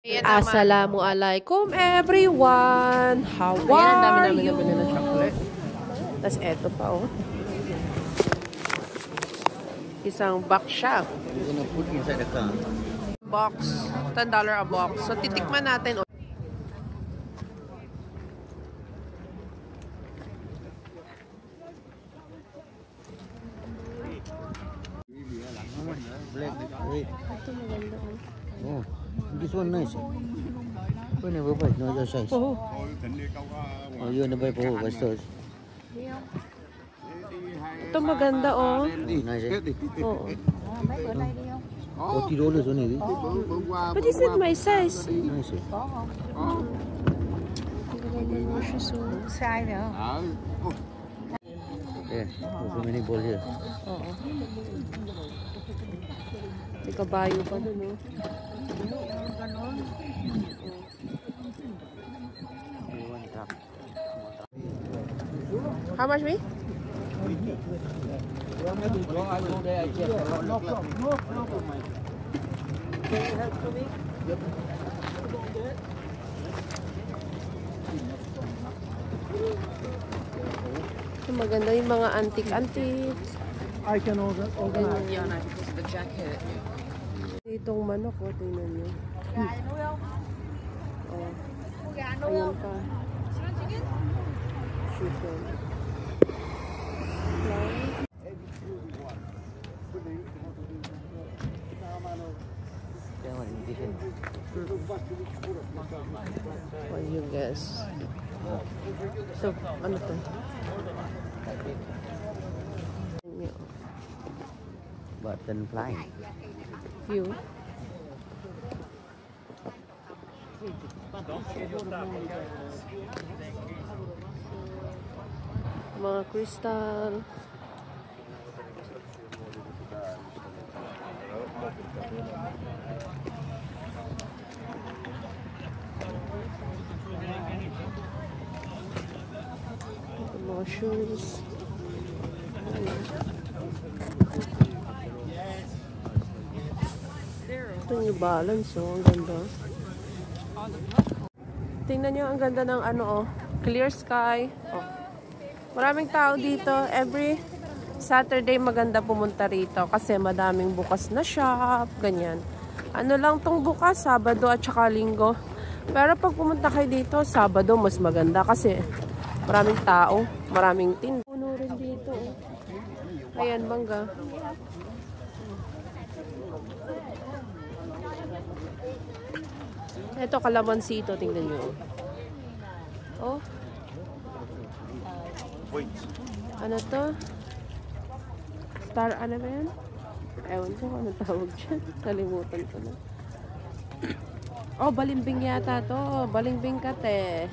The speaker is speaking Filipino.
Assalamualaikum everyone! How are you? Nabili na chocolate. Tapos eto pa oh. Isang box siya. Box. $10 a box. So titikman natin. Ito maganda oh. This one nice. When never buy, no your size. Oh, you never buy for stores. Ito maganda oh. Nice. Oo. $40 only. But is it my size? Nice. Yeah, so many balls here. Oo. May kabayo pa dun oh. How much me? Maganda yung mga antique-antique. I can order yeah, no, because of the jacket. Itong manok, oh, tingnan nyo. Oh. Ayan pa. Chicken. What do you guess? So, ano to? Butterfly. View. Mga crystal. Mga shoes. Ito yung balance, oh. Ang ganda. Tingnan nyo, ang ganda ng ano, oh. Clear sky. Oh. Maraming tao dito. Every Saturday maganda pumunta rito kasi madaming bukas na shop. Ganyan. Ano lang tong bukas, Sabado at saka Linggo. Pero pag pumunta kayo dito, Sabado mas maganda kasi maraming tao. Maraming tinda. Puno rin dito, oh. Ayan, mangga. Ito, kalamansi ito. Tingnan nyo. Oh. Ano to? Star ano ba yan? Ewan ko ano tawag dyan. Kalimutan ko na. Oh, balimbing yata to. Balimbing kate.